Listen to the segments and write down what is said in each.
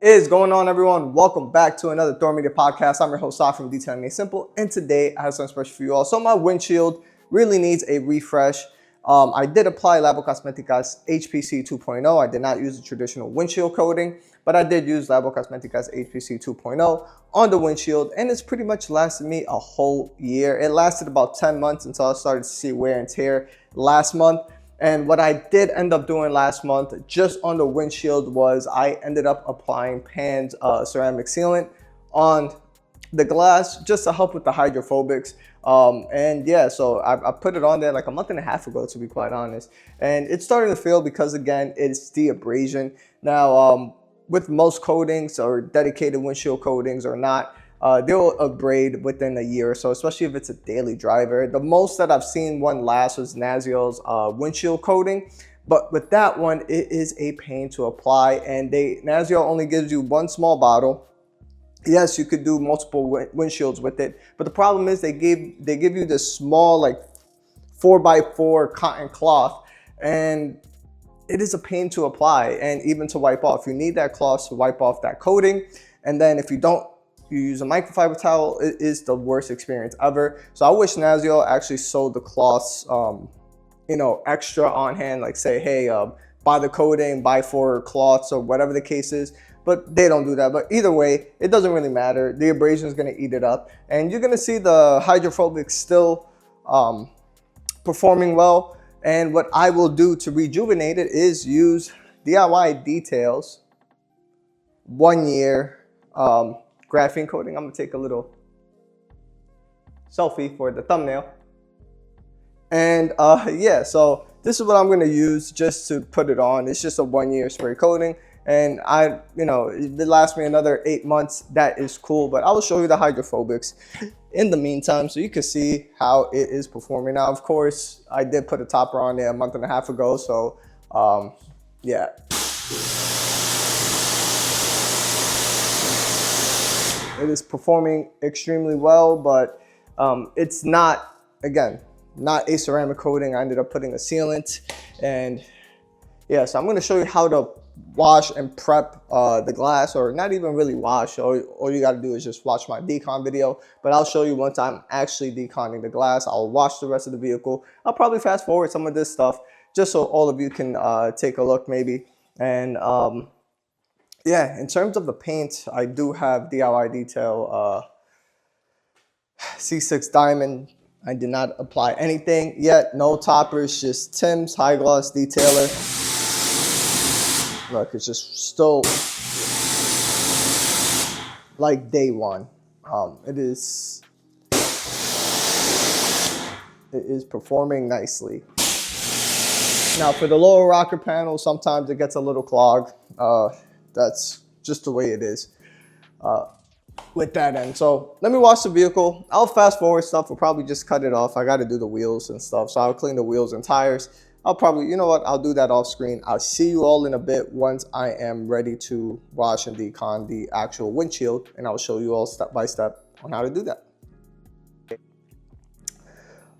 Is going on, everyone? Welcome back to another Thor Media podcast. I'm your host, Sai from Decontamination, and today I have something special for you all. So my windshield really needs a refresh. I did apply Labo Cosmetica's HPC 2.0. I did not use the traditional windshield coating, but I did use Labo Cosmetica's HPC 2.0 on the windshield, and it's pretty much lasted me a whole year. It lasted about 10 months until I started to see wear and tear last month. And what I did end up doing last month just on the windshield was I ended up applying Pan's ceramic sealant on the glass just to help with the hydrophobics. And yeah, so I put it on there like a month and a half ago, to be quite honest. And it's starting to feel, because again, it's the abrasion. Now, with most coatings or dedicated windshield coatings or not, they'll abrade within a year or so, especially if it's a daily driver. The most that I've seen one last was Naziel's windshield coating, but with that one, it is a pain to apply, and Naziel only gives you one small bottle. Yes, you could do multiple windshields with it, but the problem is they give you this small like 4x4 cotton cloth, and it is a pain to apply and even to wipe off. You need that cloth to wipe off that coating, and then if you don't, you use a microfiber towel, it is the worst experience ever. So I wish Naziel actually sold the cloths, extra on hand, like say, hey, buy the coating, buy 4 cloths or whatever the case is. But they don't do that. But either way, it doesn't really matter. The abrasion is going to eat it up, and you're going to see the hydrophobic still performing well. And what I will do to rejuvenate it is use DIY Details 1 year graphene coating. I'm gonna take a little selfie for the thumbnail. And yeah, so this is what I'm gonna use just to put it on. It's just a 1 year spray coating, and it lasts me another 8 months. That is cool, but I will show you the hydrophobics in the meantime so you can see how it is performing. Now, of course, I did put a topper on there a month and a half ago, so yeah. It is performing extremely well, but it's not, again, not a ceramic coating. I ended up putting a sealant, and yeah, so I'm going to show you how to wash and prep the glass, or not even really wash. All you got to do is just watch my decon video, but I'll show you once I'm actually deconning the glass. I'll wash the rest of the vehicle. I'll probably fast forward some of this stuff just so all of you can take a look maybe. And yeah, in terms of the paint, I do have DIY Detail C6 Diamond. I did not apply anything yet. No toppers, just Tim's High Gloss Detailer. Look, it's just still like day one. It is performing nicely. Now, for the lower rocker panel, sometimes it gets a little clogged. That's just the way it is with that end. So let me wash the vehicle. I'll fast forward stuff. We'll probably just cut it off. I got to do the wheels and stuff. So I'll clean the wheels and tires. I'll probably, you know what, I'll do that off screen. I'll see you all in a bit once I am ready to wash and decon the actual windshield. And I'll show you all step by step on how to do that.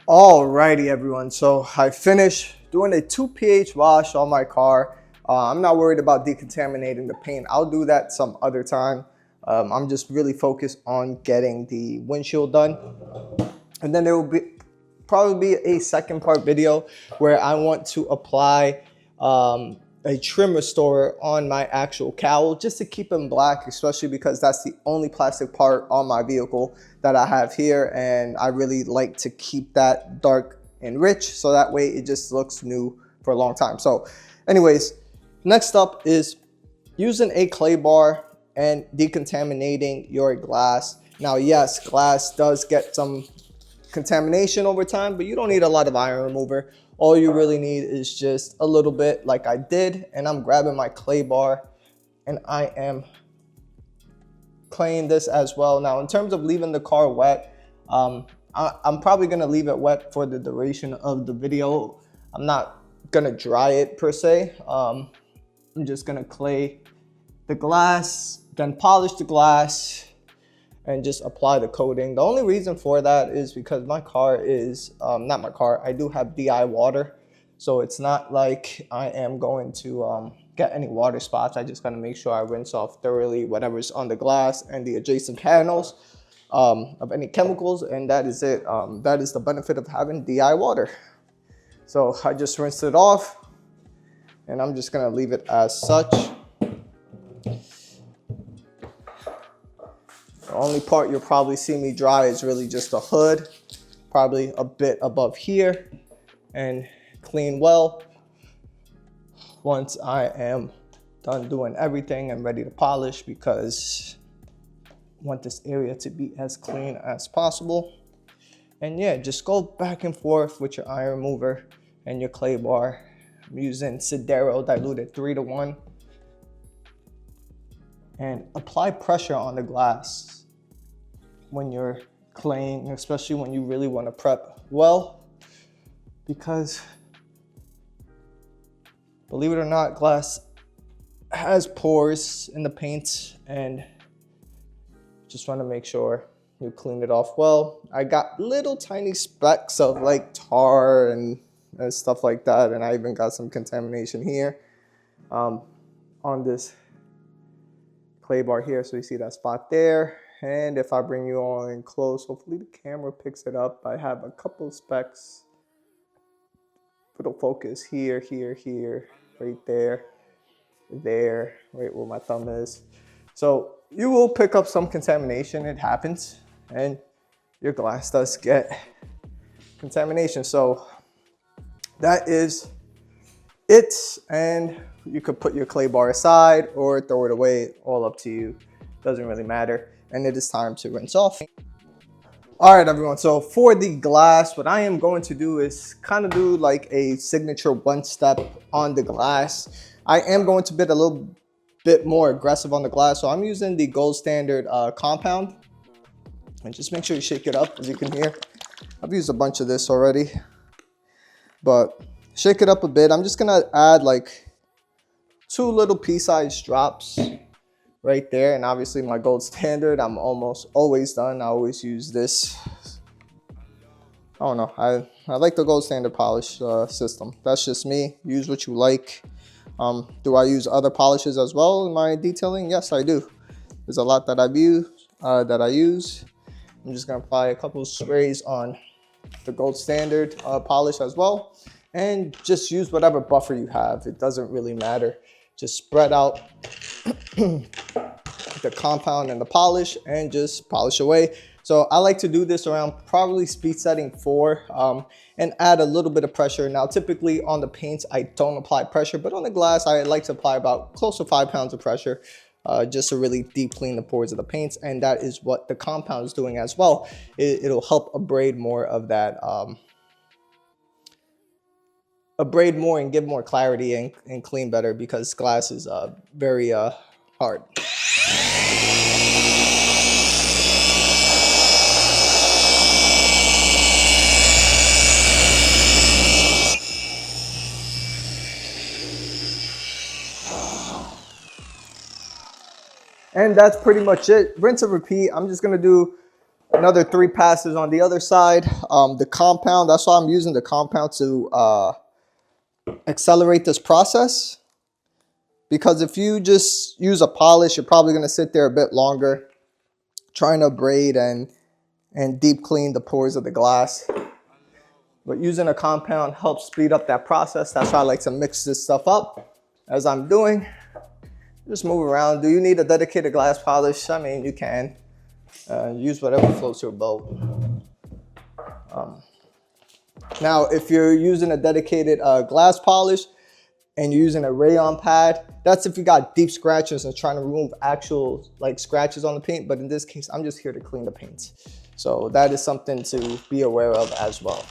Alrighty, everyone. So I finished doing a 2 pH wash on my car. I'm not worried about decontaminating the paint. I'll do that some other time. I'm just really focused on getting the windshield done. And then there will probably be a second part video where I want to apply a trim restorer on my actual cowl just to keep them black, especially because that's the only plastic part on my vehicle that I have here. And I really like to keep that dark and rich so that way it just looks new for a long time. So anyways, next up is using a clay bar and decontaminating your glass. Now, yes, glass does get some contamination over time, but you don't need a lot of iron remover. All you really need is just a little bit like I did, and I'm grabbing my clay bar and I am claying this as well. Now, in terms of leaving the car wet, I'm probably gonna leave it wet for the duration of the video. I'm not gonna dry it per se. I'm just gonna clay the glass, then polish the glass, and just apply the coating. The only reason for that is because my car is, I do have DI water. So it's not like I am going to get any water spots, I just gotta make sure I rinse off thoroughly whatever's on the glass and the adjacent panels of any chemicals, and that is it. That is the benefit of having DI water. So I just rinsed it off, and I'm just gonna leave it as such. The only part you'll probably see me dry is really just the hood, probably a bit above here, and clean well. Once I am done doing everything, I'm ready to polish because I want this area to be as clean as possible. And yeah, just go back and forth with your iron remover and your clay bar. I'm using Sidero diluted 3:1. And apply pressure on the glass when you're claying, especially when you really want to prep well, because believe it or not, glass has pores in the paint, and just want to make sure you clean it off well. I got little tiny specks of like tar and stuff like that, and I even got some contamination here on this clay bar here. So you see that spot there. And if I bring you all in close, hopefully the camera picks it up. I have a couple of specks. It'll focus here, here, here, right there, there, right where my thumb is. So you will pick up some contamination. It happens, and your glass does get contamination. So that is it. And you could put your clay bar aside or throw it away, all up to you. Doesn't really matter. And it is time to rinse off. All right, everyone. So for the glass, what I am going to do is kind of do like a signature one step on the glass. I am going to be a little bit more aggressive on the glass. So I'm using the gold standard compound. And just make sure you shake it up. As you can hear, I've used a bunch of this already, but shake it up a bit. I'm just gonna add like 2 little pea-sized drops right there. And obviously my gold standard, I'm almost always done. I always use this. I don't know, I like the gold standard polish system. That's just me. Use what you like. Do I use other polishes as well in my detailing? Yes, I do. There's a lot that I use. I'm just gonna apply a couple of sprays on the gold standard polish as well, and just use whatever buffer you have. It doesn't really matter. Just spread out the compound and the polish and just polish away. So I like to do this around probably speed setting 4 and add a little bit of pressure. Now typically on the paints I don't apply pressure, but on the glass I like to apply about close to 5 pounds of pressure just to really deep clean the pores of the paints. And that is what the compound is doing as well. It'll help abrade more of that, abrade more and give more clarity and clean better, because glass is very hard. And that's pretty much it. Rinse and repeat. I'm just gonna do another 3 passes on the other side. The compound, that's why I'm using the compound to accelerate this process. Because if you just use a polish, you're probably gonna sit there a bit longer trying to abrade and deep clean the pores of the glass. But using a compound helps speed up that process. That's why I like to mix this stuff up as I'm doing. Just move around. Do you need a dedicated glass polish? I mean, you can. Use whatever floats your boat. Now, if you're using a dedicated glass polish and you're using a rayon pad, that's if you got deep scratches and trying to remove actual like scratches on the paint. But in this case, I'm just here to clean the paint. So that is something to be aware of as well.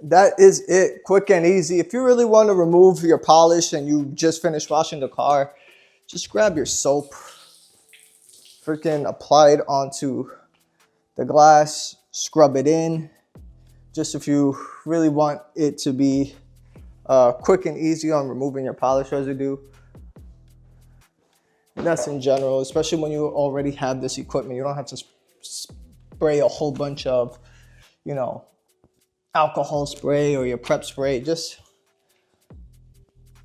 That is it. Quick and easy. If you really want to remove your polish and you just finished washing the car, just grab your soap, freaking apply it onto the glass, scrub it in. Just if you really want it to be quick and easy on removing your polish residue. And that's in general, especially when you already have this equipment. You don't have to spray a whole bunch of, you know, alcohol spray or your prep spray. Just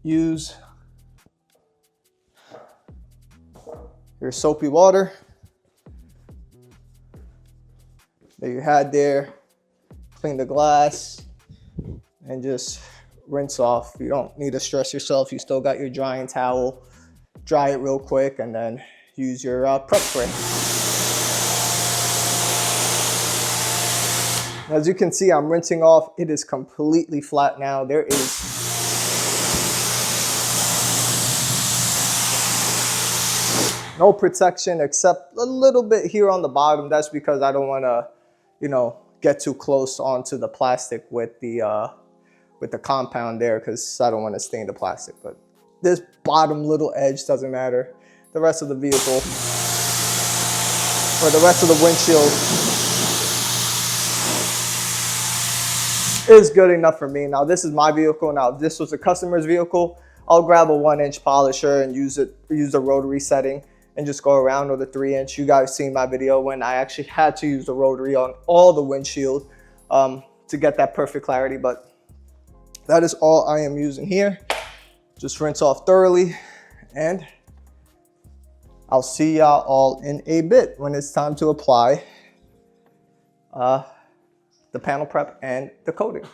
use your soapy water that you had there. Clean the glass and just rinse off. You don't need to stress yourself. You still got your drying towel. Dry it real quick and then use your prep spray. As you can see, I'm rinsing off. It is completely flat now. There is no protection except a little bit here on the bottom. That's because I don't want to, you know, get too close onto the plastic with the compound there, because I don't want to stain the plastic. But this bottom little edge doesn't matter. The rest of the vehicle, or the rest of the windshield, is good enough for me. Now this is my vehicle. Now if this was a customer's vehicle, I'll grab a 1-inch polisher and use the rotary setting and just go around, or the 3-inch. You guys seen my video when I actually had to use the rotary on all the windshield to get that perfect clarity. But that is all I am using here. Just rinse off thoroughly, and I'll see y'all all in a bit when it's time to apply the panel prep and the coating.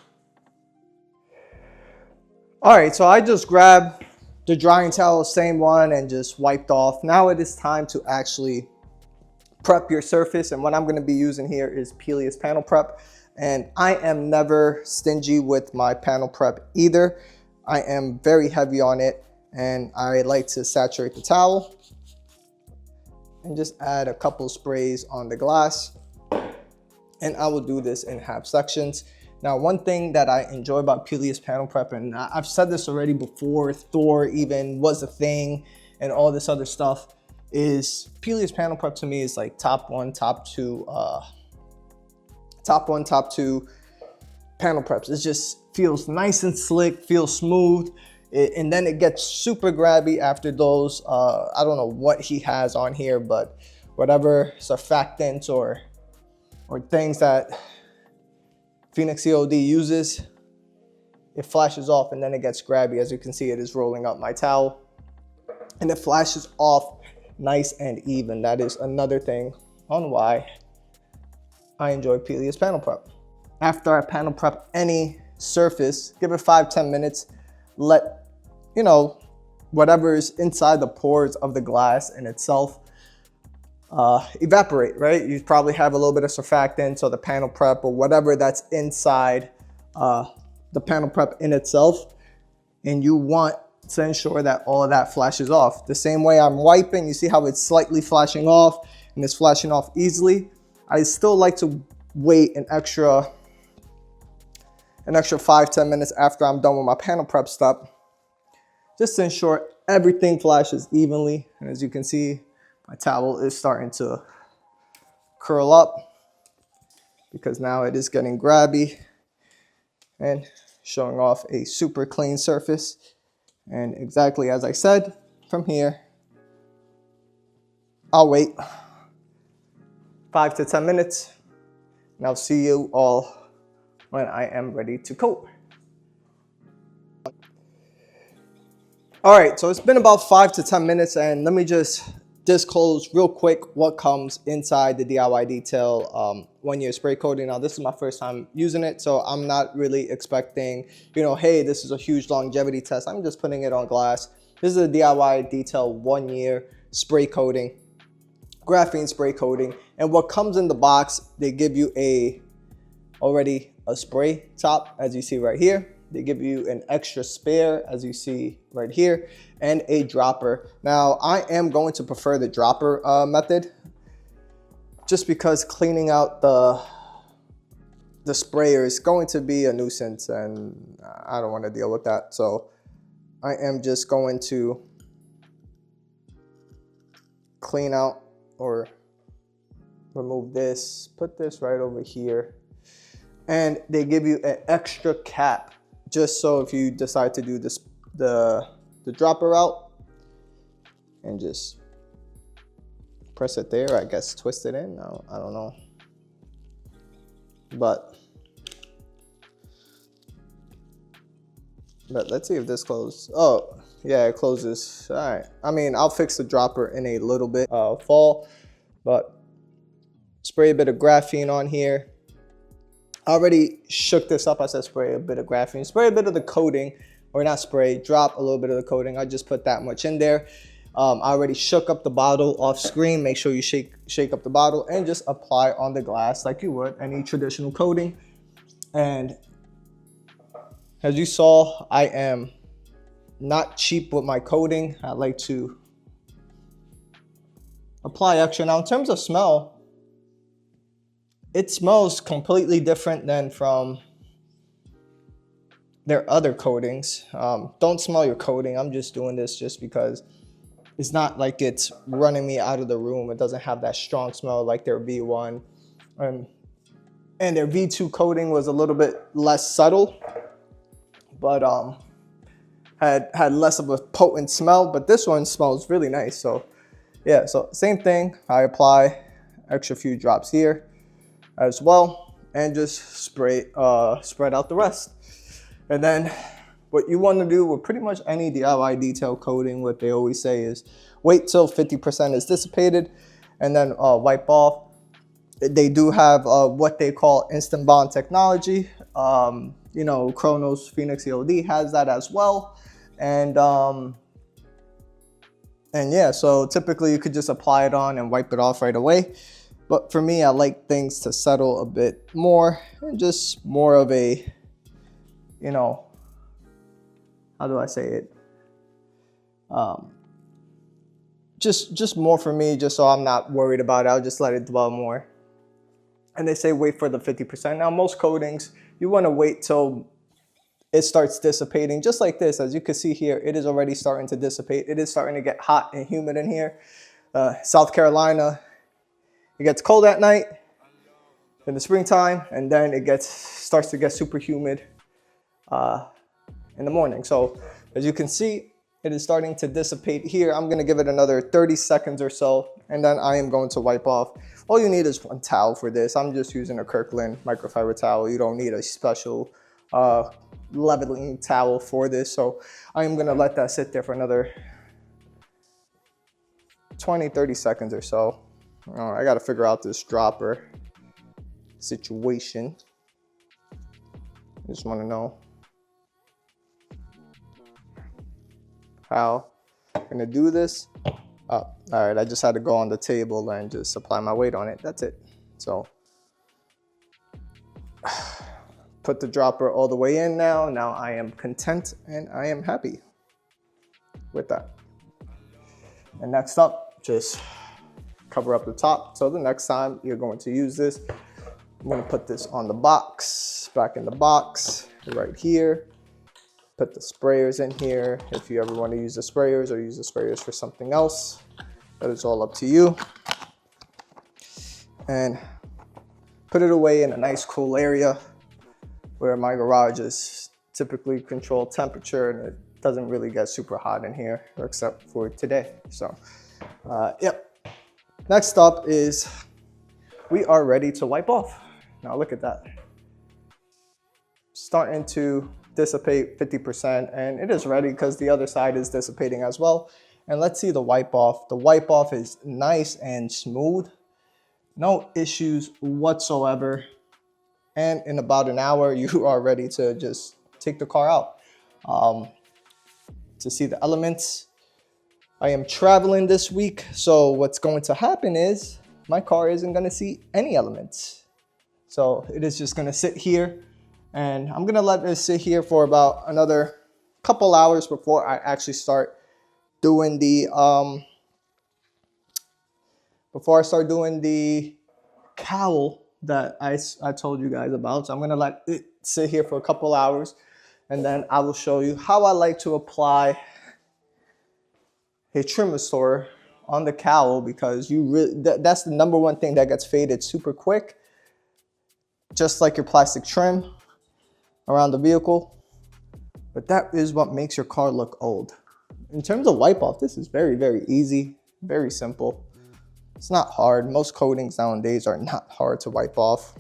All right, so I just grabbed the drying towel, same one, and just wiped off. Now it is time to actually prep your surface, and what I'm going to be using here is Pelias panel prep. And I am never stingy with my panel prep either. I am very heavy on it, and I like to saturate the towel and just add a couple sprays on the glass. And I will do this in half sections. Now, one thing that I enjoy about Pelias panel prep, and I've said this already before Thor even was a thing and all this other stuff, is Pelias panel prep to me is like top one, top two panel preps. It just feels nice and slick, feels smooth, and then it gets super grabby after those. I don't know what he has on here, but whatever surfactants or things that Phoenix COD uses, it flashes off and then it gets grabby. As you can see, it is rolling up my towel and it flashes off nice and even. That is another thing on why I enjoy Pelias panel prep. After I panel prep any surface, give it 5-10 minutes, let, you know, whatever is inside the pores of the glass in itself evaporate, right? You probably have a little bit of surfactants or the panel prep or whatever that's inside the panel prep in itself, and you want to ensure that all of that flashes off. The same way I'm wiping, you see how it's slightly flashing off and it's flashing off easily. I still like to wait an extra 5-10 minutes after I'm done with my panel prep step, just to ensure everything flashes evenly. And as you can see, my towel is starting to curl up because now it is getting grabby and showing off a super clean surface. And exactly as I said, from here, I'll wait 5 to 10 minutes and I'll see you all when I am ready to coat. All right, so it's been about 5 to 10 minutes, and let me just disclose real quick what comes inside the DIY Detail 1-year spray coating. Now, this is my first time using it, so I'm not really expecting, you know, hey, this is a huge longevity test. I'm just putting it on glass. This is a DIY Detail 1-year spray coating, graphene spray coating. And what comes in the box, they give you already a spray top, as you see right here. They give you an extra spare, as you see right here, and a dropper. Now, I am going to prefer the dropper method, just because cleaning out the sprayer is going to be a nuisance, and I don't want to deal with that. So I am just going to clean out or remove this, put this right over here. And they give you an extra cap, just so if you decide to do this, the dropper out, and just press it there, I guess twist it in, I don't know. But let's see if this closes. Oh, Yeah, it closes. All right. I mean, I'll fix the dropper in a little bit fall, but spray a bit of graphene on here. I already shook this up. I said spray a bit of graphene, spray a bit of the coating, or not spray, drop a little bit of the coating. I just put that much in there. I already shook up the bottle off screen. Make sure you shake up the bottle and just apply on the glass like you would any traditional coating. And as you saw, I am not cheap with my coating. I like to apply extra. Now, in terms of smell, it smells completely different than from their other coatings. Don't smell your coating. I'm just doing this just because it's not like it's running me out of the room. It doesn't have that strong smell like their V1. And their V2 coating was a little bit less subtle, but had less of a potent smell. But this one smells really nice. So yeah, so same thing. I apply extra few drops here as well, and just spread out the rest. And then what you want to do with pretty much any DIY detail coating, what they always say is wait till 50% is dissipated and then wipe off. They do have what they call instant bond technology. You know, Chronos Phoenix EOD has that as well. And yeah, so typically you could just apply it on and wipe it off right away. But for me, I like things to settle a bit more and just more of a, you know, how do I say it? Just more for me, just so I'm not worried about it. I'll just let it dwell more. And they say wait for the 50%. Now, most coatings, you want to wait till it starts dissipating, just like this. As you can see here, it is already starting to dissipate. It is starting to get hot and humid in here. South Carolina, it gets cold at night in the springtime, and then it starts to get super humid in the morning. So as you can see, it is starting to dissipate here. I'm gonna give it another 30 seconds or so, and then I am going to wipe off. All you need is one towel for this. I'm just using a Kirkland microfiber towel. You don't need a special leveling towel for this. So I am gonna let that sit there for another 20, 30 seconds or so. I gotta figure out this dropper situation. I just wanna know how I'm gonna do this. All right, I just had to go on the table and just apply my weight on it. That's it. So put the dropper all the way in now. Now I am content and I am happy with that. And next up, just cover up the top. So the next time you're going to use this, I'm gonna put this on the box, back in the box, right here. Put the sprayers in here. If you ever want to use the sprayers or use the sprayers for something else, that is all up to you. And put it away in a nice cool area where my garage is typically controlled temperature and it doesn't really get super hot in here, except for today. So, yep. Next up is we are ready to wipe off. Now look at that. Starting to dissipate 50%, and it is ready because the other side is dissipating as well. And let's see the wipe off. The wipe off is nice and smooth. No issues whatsoever. And in about an hour, you are ready to just take the car out. To see the elements. I am traveling this week, so what's going to happen is my car isn't going to see any elements. So it is just going to sit here, and I'm going to let this sit here for about another couple hours before I actually start doing the cowl that I told you guys about. So I'm going to let it sit here for a couple hours, and then I will show you how I like to apply a trim restorer on the cowl, because that's the number one thing that gets faded super quick, just like your plastic trim around the vehicle. But that is what makes your car look old. In terms of wipe off, this is very, very easy, very simple. It's not hard. Most coatings nowadays are not hard to wipe off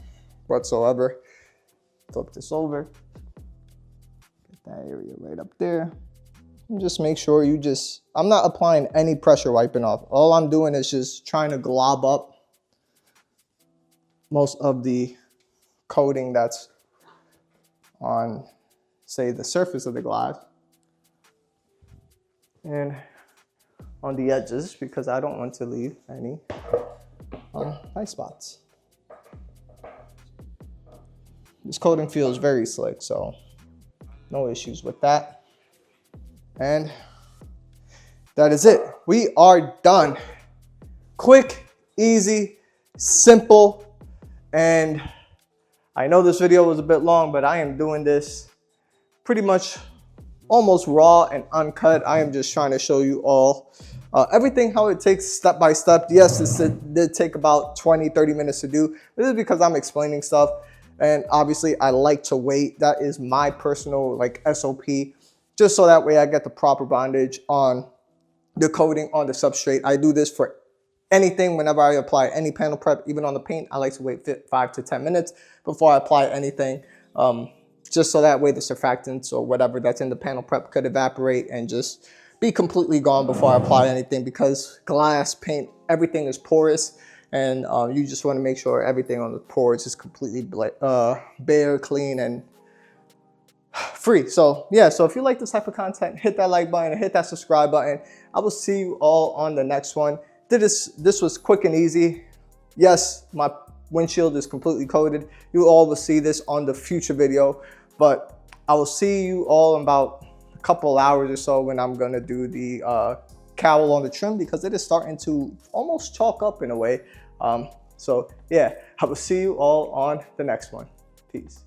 whatsoever. Flip this over. Get that area right up there. just make sure I'm not applying any pressure wiping off. All I'm doing is just trying to glob up most of the coating that's on, say, the surface of the glass and on the edges, because I don't want to leave any high spots. This coating feels very slick, so no issues with that. And that is it. We are done. Quick, easy, simple. And I know this video was a bit long, but I am doing this pretty much almost raw and uncut. I am just trying to show you all everything, how it takes step by step. Yes, this did take about 20-30 minutes to do. This is because I'm explaining stuff. And obviously I like to wait. That is my personal like SOP, just so that way I get the proper bondage on the coating on the substrate. I do this for anything. Whenever I apply any panel prep, even on the paint, I like to wait 5 to 10 minutes before I apply anything. Just so that way the surfactants or whatever that's in the panel prep could evaporate and just be completely gone before I apply anything, because glass, paint, everything is porous. And you just want to make sure everything on the pores is completely bare, clean, and free. So yeah, so if you like this type of content, hit that like button and hit that subscribe button. I will see you all on the next one. This was quick and easy. Yes, my windshield is completely coated. You all will see this on the future video, but I will see you all in about a couple hours or so when I'm gonna do the cowl on the trim, because it is starting to almost chalk up in a way. So yeah, I will see you all on the next one. Peace.